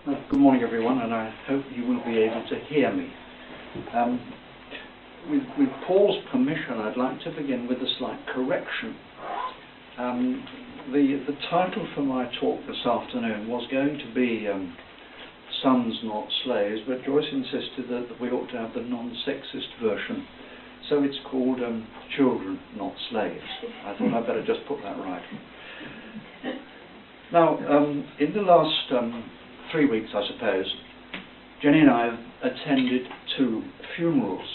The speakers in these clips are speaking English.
Good morning, everyone, and I hope you will be able to hear me. With Paul's permission, I'd like to begin with a slight correction. The title for my talk this afternoon was going to be Sons Not Slaves, but Joyce insisted that we ought to have the non-sexist version, so it's called Children Not Slaves. I thought I'd better just put that right. Now, in the last 3 weeks, I suppose, Jenny and I have attended 2 funerals.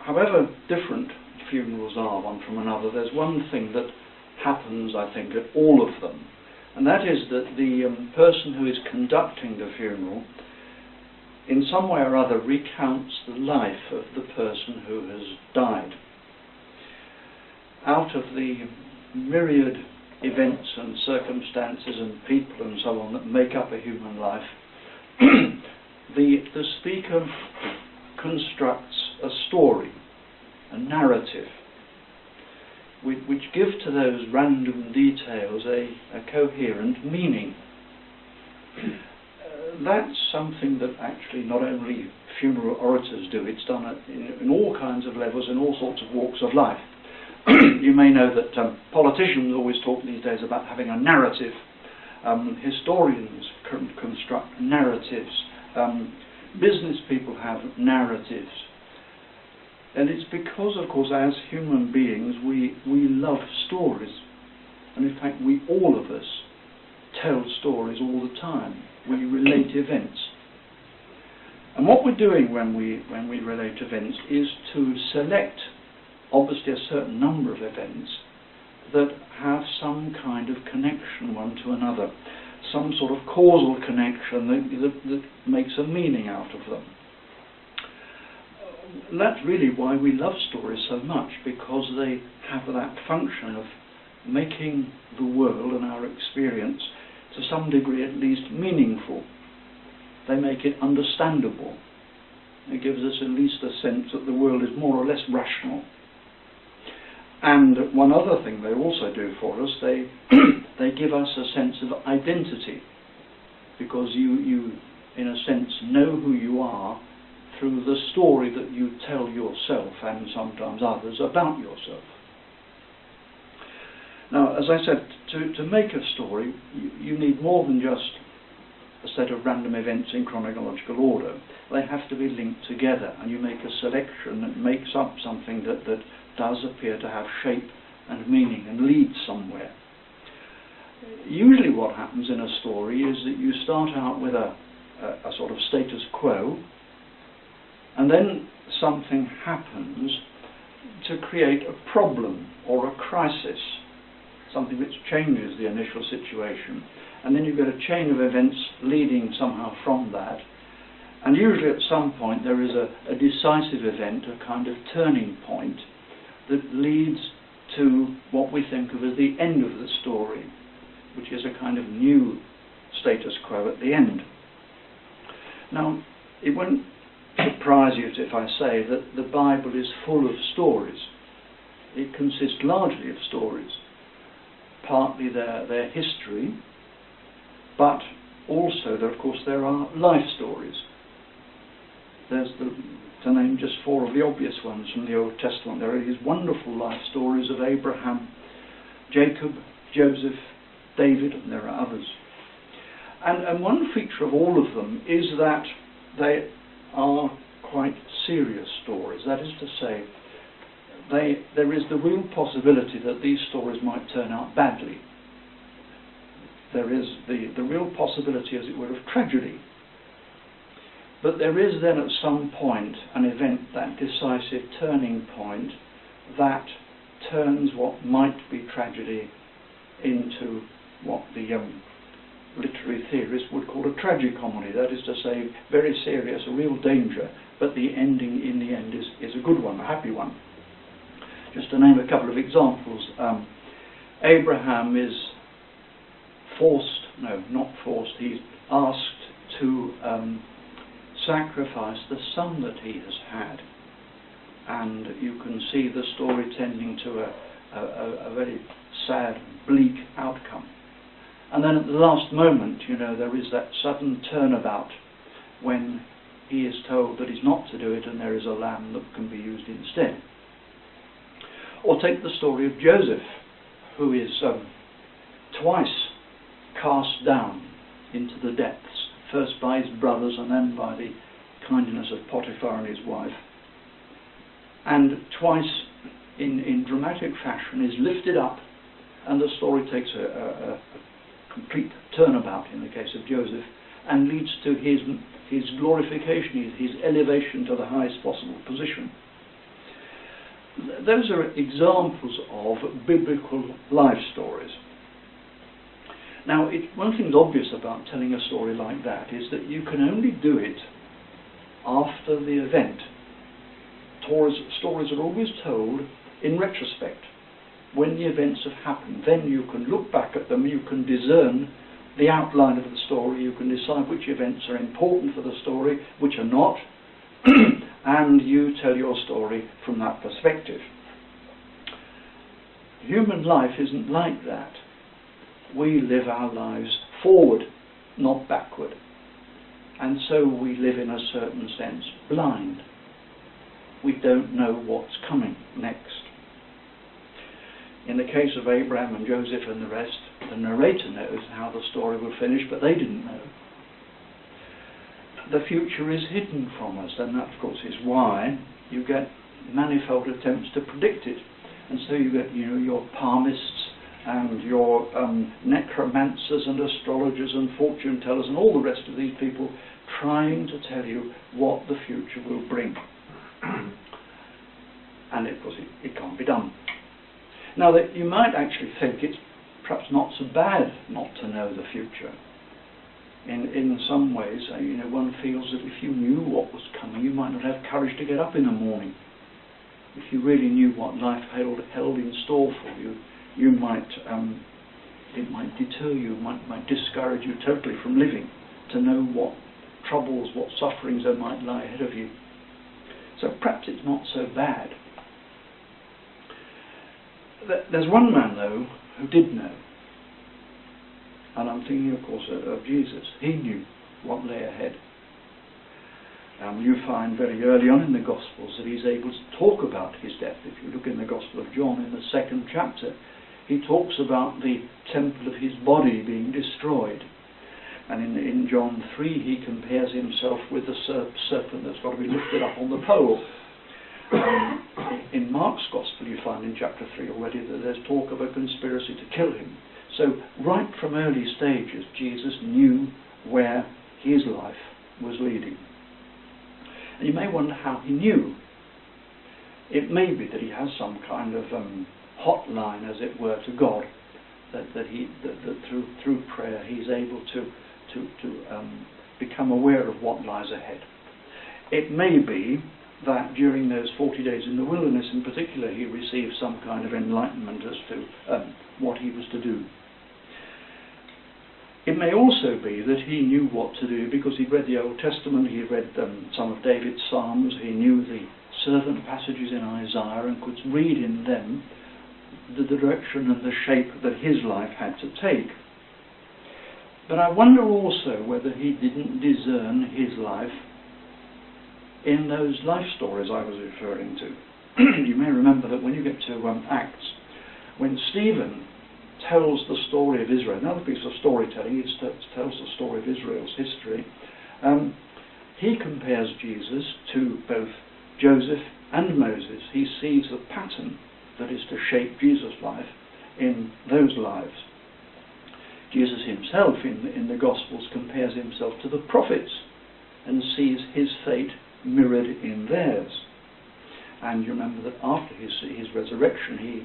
However different funerals are one from another, there's one thing that happens, I think, at all of them, and that is that the person who is conducting the funeral in some way or other recounts the life of the person who has died. Out of the myriad events and circumstances and people and so on that make up a human life, the speaker constructs a story, a narrative, which give to those random details a coherent meaning. That's something that actually not only funeral orators do, it's done in all kinds of levels, in all sorts of walks of life. You may know that politicians always talk these days about having a narrative. Historians construct narratives. Business people have narratives. And it's because, of course, as human beings, we love stories. And in fact, all of us tell stories all the time. We relate events. And what we're doing when we relate events is to select, obviously, a certain number of events that have some kind of connection one to another, some sort of causal connection that makes a meaning out of them. And that's really why we love stories so much, because they have that function of making the world and our experience, to some degree at least, meaningful. They make it understandable. It gives us at least a sense that the world is more or less rational. And one other thing they also do for us, they give us a sense of identity, because you in a sense know who you are through the story that you tell yourself and sometimes others about yourself. Now, as I said, to make a story, you need more than just a set of random events in chronological order. They have to be linked together, and you make a selection that makes up something that does appear to have shape and meaning and leads somewhere. Usually what happens in a story is that you start out with a sort of status quo, and then something happens to create a problem or a crisis, something which changes the initial situation, and then you get a chain of events leading somehow from that, and usually at some point there is a decisive event, a kind of turning point that leads to what we think of as the end of the story, which is a kind of new status quo at the end. Now, it won't surprise you if I say that the Bible is full of stories. It consists largely of stories, partly their history, but also, of course, there are life stories. There's to name just 4 of the obvious ones from the Old Testament. There are these wonderful life stories of Abraham, Jacob, Joseph, David, and there are others. And one feature of all of them is that they are quite serious stories. That is to say, there is the real possibility that these stories might turn out badly. There is the real possibility, as it were, of tragedy. But there is then at some point an event, that decisive turning point, that turns what might be tragedy into what the literary theorists would call a tragicomedy. That is to say, very serious, a real danger, but the ending in the end is a good one, a happy one. Just to name a couple of examples, Abraham is he's asked to sacrifice the son that he has had, and you can see the story tending to a very sad, bleak outcome. And then at the last moment, you know, there is that sudden turnabout when he is told that he's not to do it and there is a lamb that can be used instead. Or take the story of Joseph, who is twice cast down into the depths, first by his brothers and then by the kindness of Potiphar and his wife. And twice, in dramatic fashion, is lifted up, and the story takes a complete turnabout in the case of Joseph, and leads to his glorification, his elevation to the highest possible position. Those are examples of biblical life stories. Now, one thing's obvious about telling a story like that is that you can only do it after the event. Stories are always told in retrospect, when the events have happened. Then you can look back at them, you can discern the outline of the story, you can decide which events are important for the story, which are not, and you tell your story from that perspective. Human life isn't like that. We live our lives forward, not backward. And so we live in a certain sense blind. We don't know what's coming next. In the case of Abraham and Joseph and the rest, the narrator knows how the story will finish, but they didn't know. The future is hidden from us, and that of course is why you get manifold attempts to predict it. And so you get, you know, your palmists and your necromancers and astrologers and fortune tellers and all the rest of these people trying to tell you what the future will bring. And of course it can't be done. Now, that you might actually think it's perhaps not so bad not to know the future. In some ways, you know, one feels that if you knew what was coming, you might not have courage to get up in the morning. If you really knew what life held in store for you, you might it might deter you, might discourage you totally from living, to know what troubles, what sufferings there might lie ahead of you. So perhaps it's not so bad. There's one man, though, who did know. And I'm thinking, of course, of Jesus. He knew what lay ahead. You find very early on in the Gospels that he's able to talk about his death. If you look in the Gospel of John, in the 2nd chapter, he talks about the temple of his body being destroyed. And in John 3, he compares himself with the serpent that's got to be lifted up on the pole. In Mark's Gospel, you find in chapter 3 already that there's talk of a conspiracy to kill him. So right from early stages, Jesus knew where his life was leading. And you may wonder how he knew. It may be that he has some kind of hotline, as it were, to God, that through prayer he's able to become aware of what lies ahead. It may be that during those 40 days in the wilderness in particular he received some kind of enlightenment as to what he was to do. It may also be that he knew what to do because he'd read the Old Testament, he read some of David's Psalms, he knew the servant passages in Isaiah and could read in them the direction and the shape that his life had to take. But I wonder also whether he didn't discern his life in those life stories I was referring to. You may remember that when you get to Acts, when Stephen tells the story of Israel, another piece of storytelling, he tells the story of Israel's history, he compares Jesus to both Joseph and Moses. He sees the pattern that is to shape Jesus' life in those lives. Jesus himself in the Gospels compares himself to the prophets and sees his fate mirrored in theirs. And you remember that after his resurrection he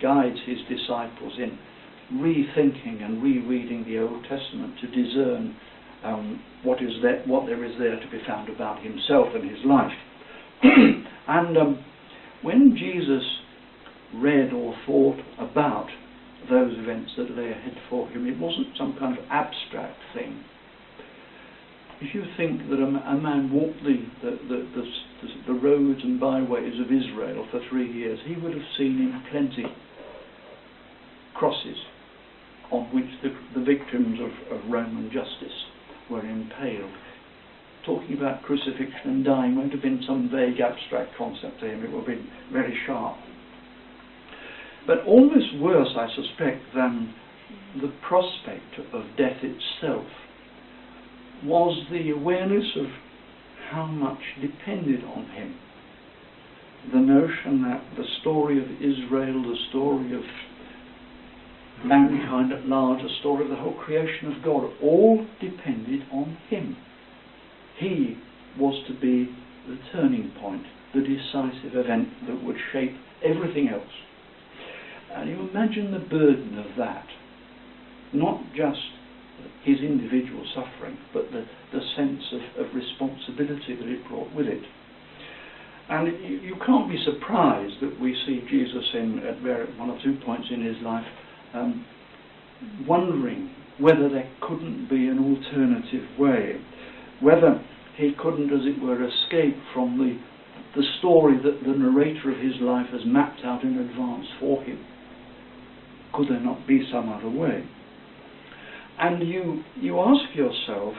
guides his disciples in rethinking and rereading the Old Testament to discern what there is there to be found about himself and his life. And when Jesus read or thought about those events that lay ahead for him, it wasn't some kind of abstract thing. If you think that a man walked the roads and byways of Israel for 3 years, he would have seen in plenty crosses, on which the victims of Roman justice were impaled. Talking about crucifixion and dying won't have been some vague abstract concept to him. It would have been very sharp. But almost worse, I suspect, than the prospect of death itself was the awareness of how much depended on him. The notion that the story of Israel, the story of mankind at large, the story of the whole creation of God, all depended on him. He was to be the turning point, the decisive event that would shape everything else. And you imagine the burden of that, not just his individual suffering, but the sense of responsibility that it brought with it. And you can't be surprised that we see Jesus at one or two points in his life wondering whether there couldn't be an alternative way, whether he couldn't, as it were, escape from the story that the narrator of his life has mapped out in advance for him. Could there not be some other way? And you ask yourself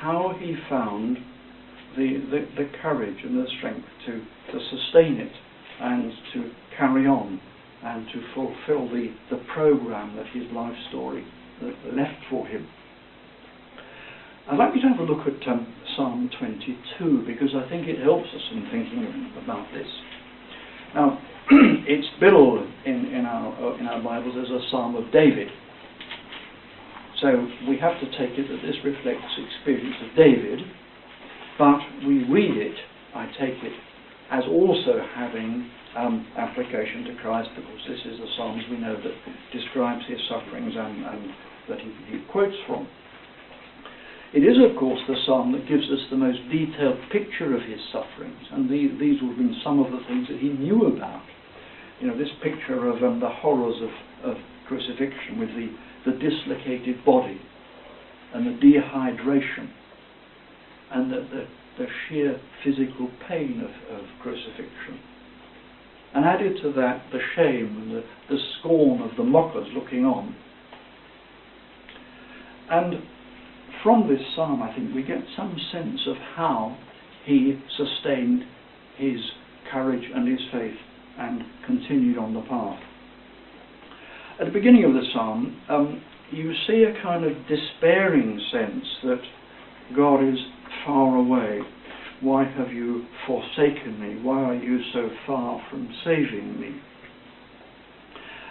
how he found the courage and the strength to sustain it and to carry on and to fulfill the program that his life story left for him. I'd like you to have a look at Psalm 22, because I think it helps us in thinking about this. Now, it's billed in our Bibles as a Psalm of David. So we have to take it that this reflects the experience of David, but we read it, I take it, as also having application to Christ, because this is the Psalms we know that describes his sufferings and that he quotes from. It is, of course, the psalm that gives us the most detailed picture of his sufferings, and these would have been some of the things that he knew about. You know, this picture of the horrors of crucifixion with the dislocated body and the dehydration and the sheer physical pain of crucifixion. And added to that, the shame and the scorn of the mockers looking on. And from this psalm, I think, we get some sense of how he sustained his courage and his faith and continued on the path. At the beginning of the psalm, you see a kind of despairing sense that God is far away. Why have you forsaken me? Why are you so far from saving me?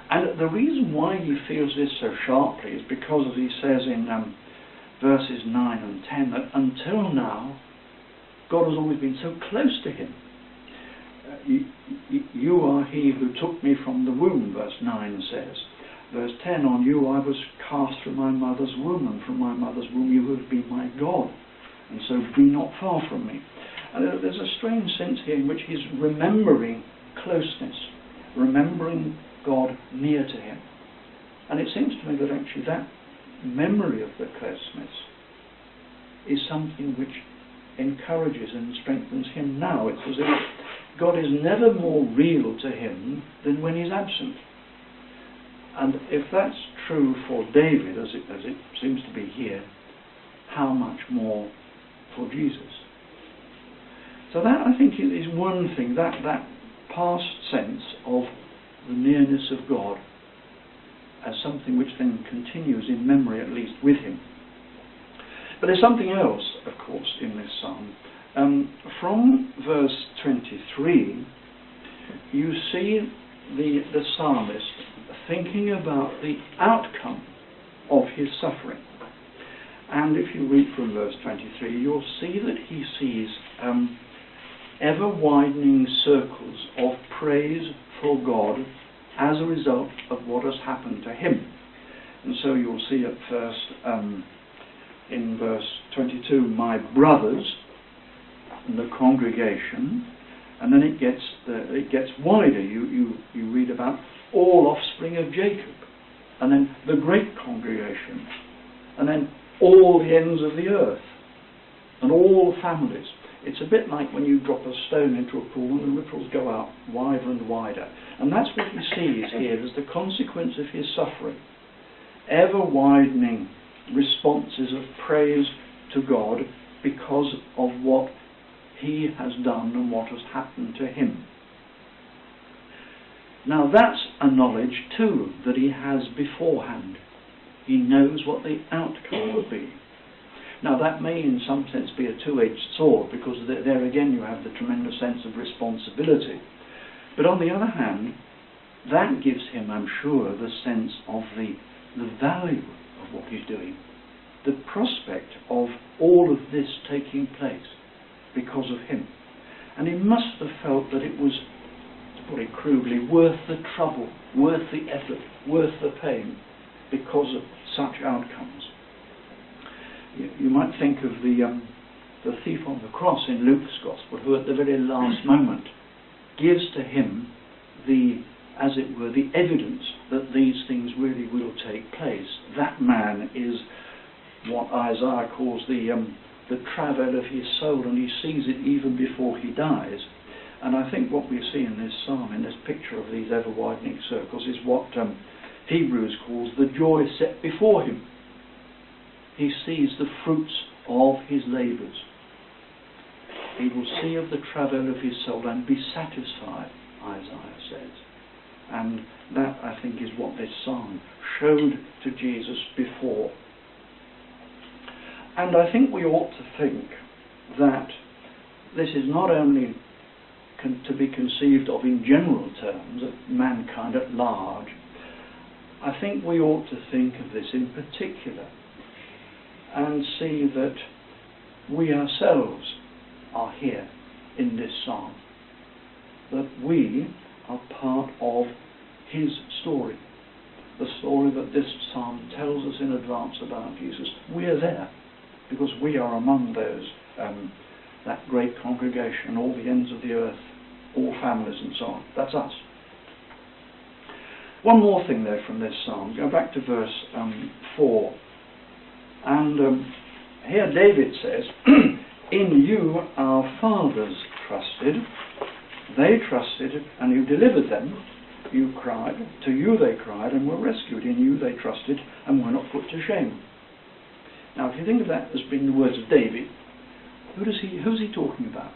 And the reason why he feels this so sharply is because, as he says in verses 9 and 10, that until now, God has always been so close to him. You are he who took me from the womb, verse 9 says. Verse 10, on you I was cast from my mother's womb, and from my mother's womb you have been my God, and so be not far from me. And there's a strange sense here in which he's remembering closeness, remembering God near to him. And it seems to me that actually that memory of the closeness is something which encourages and strengthens him now. It's as if God is never more real to him than when he's absent. And if that's true for David, as it seems to be here, how much more for Jesus? So that, I think, is one thing, that past sense of the nearness of God as something which then continues in memory, at least, with him. But there's something else, of course, in this psalm. From verse 23, you see the psalmist thinking about the outcome of his suffering. And if you read from verse 23, you'll see that he sees ever-widening circles of praise for God as a result of what has happened to him. And so you'll see at first in verse 22, my brothers, and the congregation, and then it gets wider. You read about all offspring of Jacob, and then the great congregation, and then all the ends of the earth, and all families. It's a bit like when you drop a stone into a pool and the ripples go out wider and wider. And that's what he sees here as the consequence of his suffering. ever-widening responses of praise to God because of what he has done and what has happened to him. Now that's a knowledge too that he has beforehand. He knows what the outcome will be. Now that may in some sense be a two-edged sword, because there again you have the tremendous sense of responsibility. But on the other hand, that gives him, I'm sure, the sense of the value of what he's doing. The prospect of all of this taking place because of him. And he must have felt that it was, to put it crudely, worth the trouble, worth the effort, worth the pain, because of such outcomes. You might think of the thief on the cross in Luke's Gospel, who at the very last moment gives to him the, as it were, the evidence that these things really will take place. That man is what Isaiah calls the travail of his soul, and he sees it even before he dies. And I think what we see in this psalm, in this picture of these ever-widening circles, is what Hebrews calls the joy set before him. He sees the fruits of his labours. He will see of the travail of his soul and be satisfied, Isaiah says. And that, I think, is what this psalm showed to Jesus before. And I think we ought to think that this is not only to be conceived of in general terms of mankind at large. I think we ought to think of this in particular and see that we ourselves are here in this psalm, that we are part of his story, the story that this psalm tells us in advance about Jesus. We are there because we are among those, that great congregation, all the ends of the earth, all families and so on. That's us. One more thing though from this psalm. Go back to verse 4. And here David says, in you our fathers trusted, they trusted and you delivered them, you cried, to you they cried and were rescued, in you they trusted and were not put to shame. Now if you think of that as being the words of David, who's he talking about?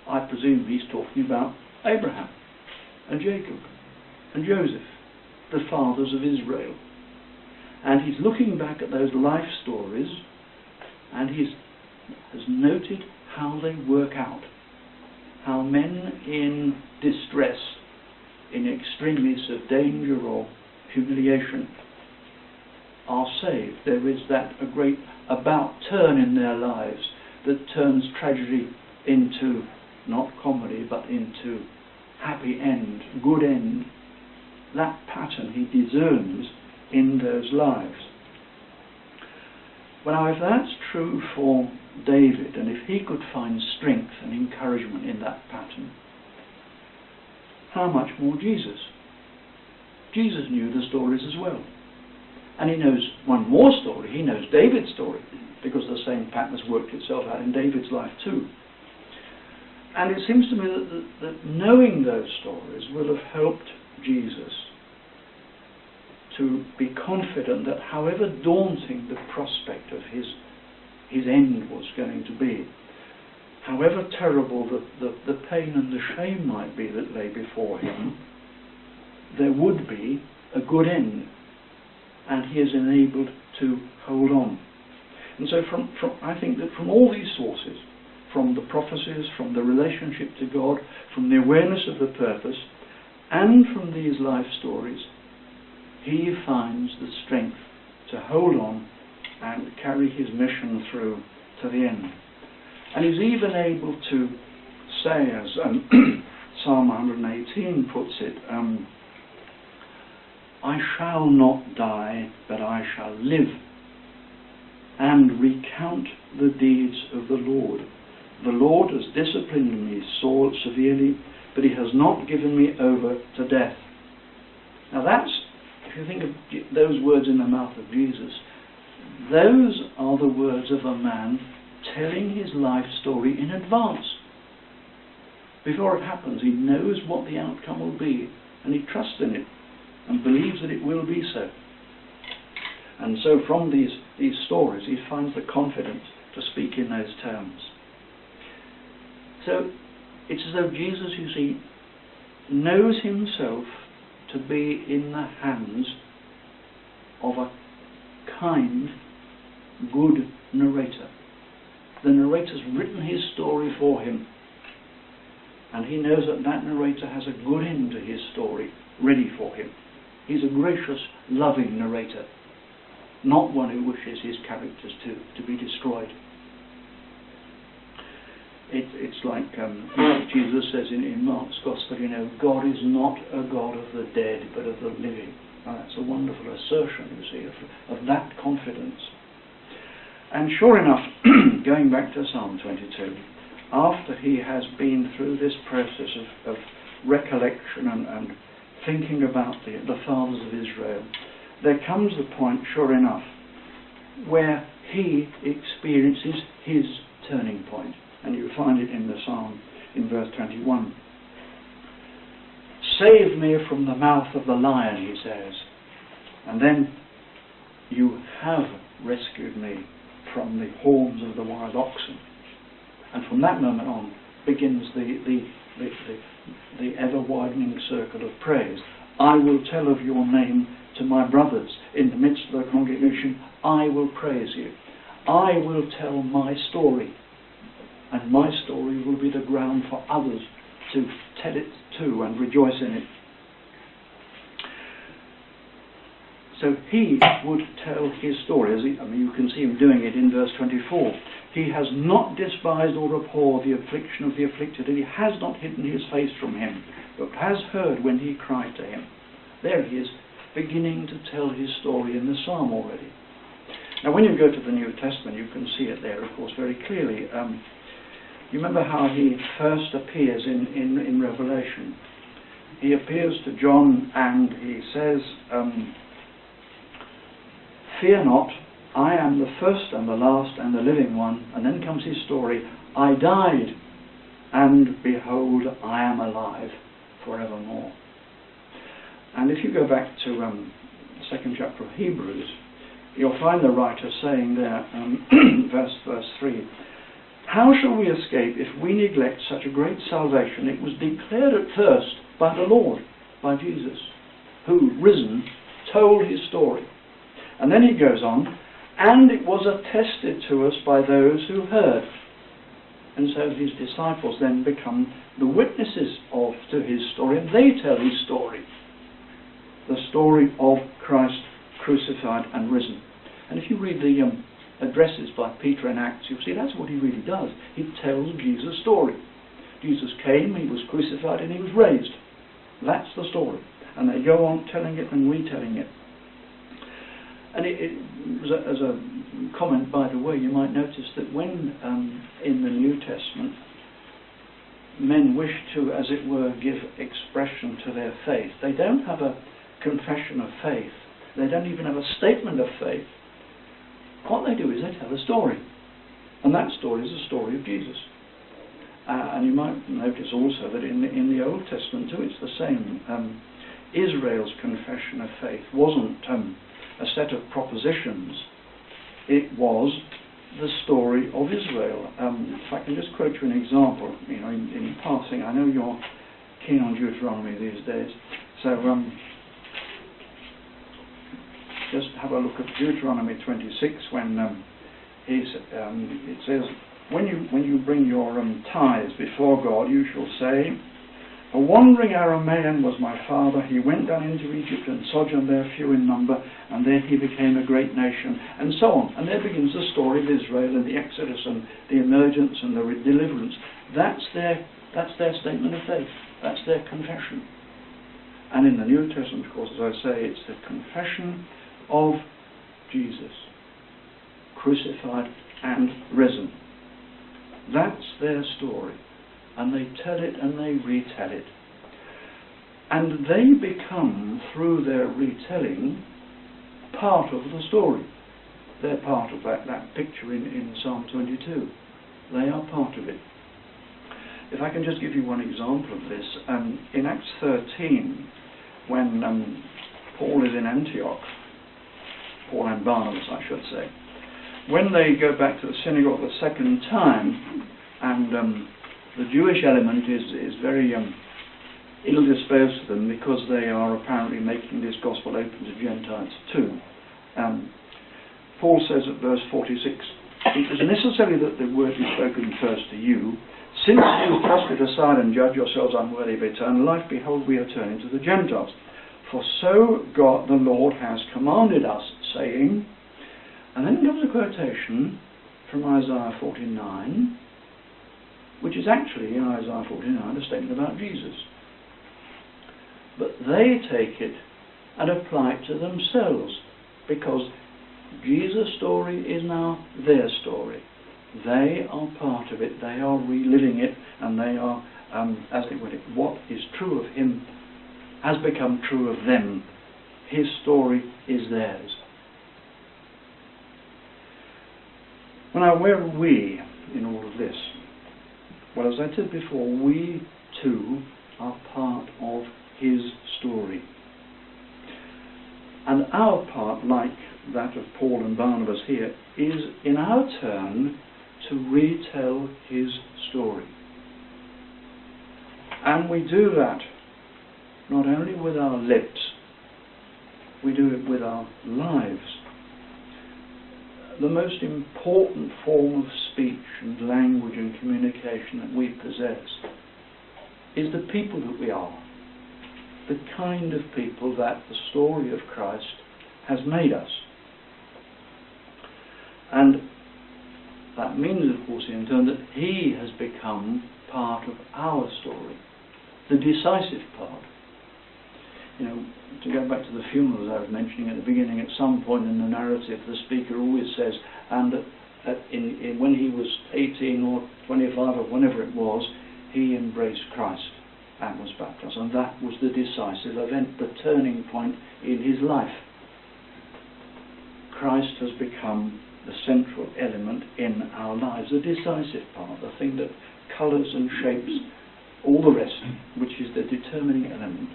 I presume he's talking about Abraham and Jacob and Joseph, the fathers of Israel. And he's looking back at those life stories and he has noted how they work out. How men in distress, in extremis of danger or humiliation, are saved. There is that a great about turn in their lives that turns tragedy into not comedy but into happy end, good end. That pattern he discerns in those lives. Well, now if that's true for David, and if he could find strength and encouragement in that pattern, how much more Jesus? Jesus knew the stories as well. And he knows one more story. He knows David's story, because the same pattern has worked itself out in David's life too. And it seems to me that knowing those stories will have helped Jesus to be confident that however daunting the prospect of his end was going to be, however terrible the pain and the shame might be that lay before him, there would be a good end, and he is enabled to hold on. And so I think that from all these sources, from the prophecies, from the relationship to God, from the awareness of the purpose, and from these life stories, he finds the strength to hold on and carry his mission through to the end. And he's even able to say, as Psalm 118 puts it, I shall not die, but I shall live, and recount the deeds of the Lord. The Lord has disciplined me severely, but he has not given me over to death. Now that's, if you think of those words in the mouth of Jesus, those are the words of a man telling his life story in advance. Before it happens, he knows what the outcome will be, and he trusts in it and believes that it will be so. And so from these stories he finds the confidence to speak in those terms. So it's as though Jesus, you see, knows himself to be in the hands of a kind, good narrator. The narrator's written his story for him, and he knows that that narrator has a good end to his story ready for him. He's a gracious, loving narrator, not one who wishes his characters to be destroyed. It's like Jesus says in Mark's Gospel, God is not a God of the dead, but of the living. And that's a wonderful assertion, you see, of that confidence. And sure enough, going back to Psalm 22, after he has been through this process of recollection and thinking about the fathers of Israel, there comes the point, sure enough, where he experiences his turning point. And you find it in the Psalm in verse 21. Save me from the mouth of the lion, he says. And then, you have rescued me from the horns of the wild oxen. And from that moment on begins the ever-widening circle of praise. I will tell of your name to my brothers in the midst of the congregation. I will praise you. I will tell my story. And my story will be the ground for others to tell it to and rejoice in it. So he would tell his story. You can see him doing it in verse 24. He has not despised or abhorred the affliction of the afflicted, and he has not hidden his face from him, but has heard when he cried to him. There he is, beginning to tell his story in the psalm already. Now when you go to the New Testament, you can see it there, of course, very clearly. You remember how he first appears in Revelation. He appears to John and he says, fear not, I am the first and the last and the living one. And then comes his story, I died, and behold, I am alive forevermore. And if you go back to the second chapter of Hebrews, you'll find the writer saying there, verse 3, how shall we escape if we neglect such a great salvation? It was declared at first by the Lord, by Jesus, who, risen, told his story. And then he goes on, and it was attested to us by those who heard. And so his disciples then become the witnesses to his story, and they tell his story. The story of Christ crucified and risen. And if you read the addresses by Peter in Acts, you'll see that's what he really does. He tells Jesus' story. Jesus came, he was crucified, and he was raised. That's the story. And they go on telling it and retelling it. And as a comment, by the way, you might notice that when in the New Testament men wish to, as it were, give expression to their faith, they don't have a confession of faith. They don't even have a statement of faith. What they do is they tell a story. And that story is the story of Jesus. And you might notice also that in the Old Testament too, it's the same. Israel's confession of faith wasn't a set of propositions. It was the story of Israel. If I can just quote you an example, in passing. I know you're keen on Deuteronomy these days, so just have a look at Deuteronomy 26 when it says, when you bring your tithes before God, you shall say, a wandering Aramean was my father. He went down into Egypt and sojourned there, few in number, and then he became a great nation, and so on. And there begins the story of Israel and the Exodus and the emergence and the deliverance. That's their statement of faith. That's their confession. And in the New Testament, of course, as I say, it's the confession of Jesus, crucified and risen. That's their story. And they tell it and they retell it. And they become, through their retelling, part of the story. They're part of that picture in Psalm 22. They are part of it. If I can just give you one example of this, in Acts 13, when Paul is in Antioch, Paul and Barnabas, I should say. When they go back to the synagogue the second time, and the Jewish element is very ill-disposed to them, because they are apparently making this gospel open to Gentiles too. Paul says at verse 46, "It is necessary that the word be spoken first to you. Since you thrust it aside and judge yourselves unworthy of eternal life, behold, we are turning to the Gentiles. For so God the Lord has commanded us, saying," and then comes a quotation from Isaiah 49, which is actually in Isaiah 49 a statement about Jesus. But they take it and apply it to themselves, because Jesus' story is now their story. They are part of it, they are reliving it, and they are, as it were, what is true of him has become true of them. His story is theirs. Now, where are we in all of this? Well, as I said before, we too are part of his story. And our part, like that of Paul and Barnabas here, is in our turn to retell his story. And we do that not only with our lips, we do it with our lives. The most important form of speech and language and communication that we possess is the people that we are, the kind of people that the story of Christ has made us. And that means, of course, in turn, that he has become part of our story, the decisive part. You know, to go back to the funeral as I was mentioning at the beginning, at some point in the narrative, the speaker always says, and when he was 18 or 25 or whenever it was, he embraced Christ and was baptized. And that was the decisive event, the turning point in his life. Christ has become the central element in our lives, the decisive part, the thing that colours and shapes all the rest, which is the determining element.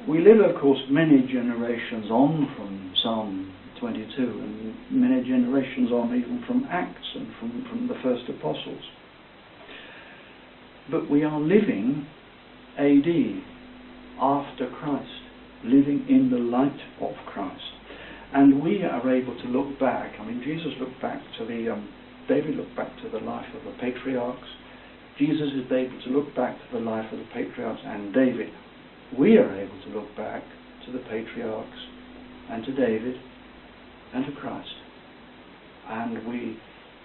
We live, of course, many generations on from Psalm 22, and many generations on even from Acts and from the first apostles. But we are living AD, after Christ, living in the light of Christ. And we are able to look back. I mean, Jesus looked back to David looked back to the life of the patriarchs. Jesus is able to look back to the life of the patriarchs and David. We are able to look back to the patriarchs and to David and to Christ. And we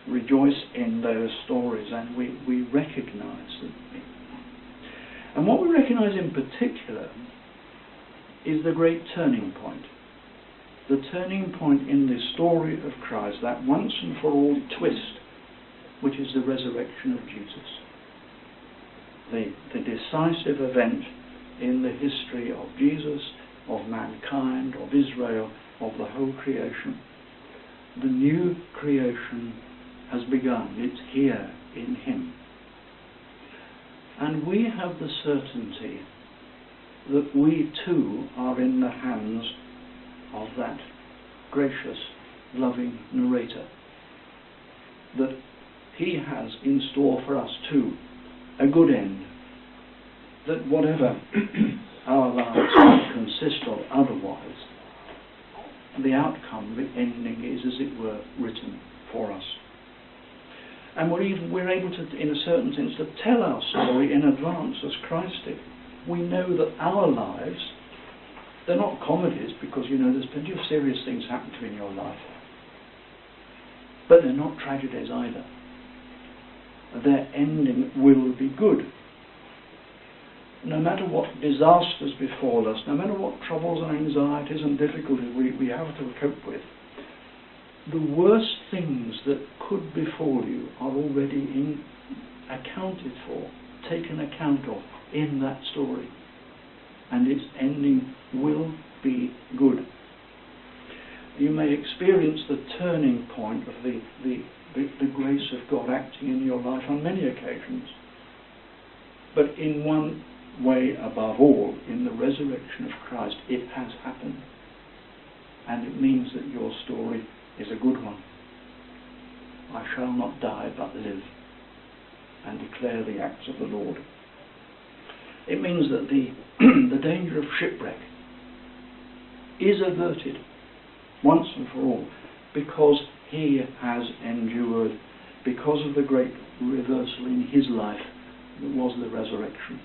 rejoice in those stories, and we recognise them. And what we recognise in particular is the great turning point. The turning point in the story of Christ, that once and for all twist, which is the resurrection of Jesus. The decisive event in the history of Jesus, of mankind, of Israel, of the whole creation. The new creation has begun. It's here in him. And we have the certainty that we too are in the hands of that gracious, loving narrator. That he has in store for us too a good end. That whatever our lives consist of otherwise, the outcome, the ending is, as it were, written for us. And we're able to, in a certain sense, to tell our story in advance as Christ did. We know that our lives, they're not comedies, because there's plenty of serious things happen to you in your life. But they're not tragedies either. Their ending will be good. No matter what disasters befall us, no matter what troubles and anxieties and difficulties we have to cope with, the worst things that could befall you are already accounted for, taken account of in that story. And its ending will be good. You may experience the turning point of the grace of God acting in your life on many occasions. But in one way above all, in the resurrection of Christ, it has happened. and it means that your story is a good one. I shall not die but live and declare the acts of the Lord. It means that the danger of shipwreck is averted once and for all, because he has endured, because of the great reversal in his life that was the resurrection.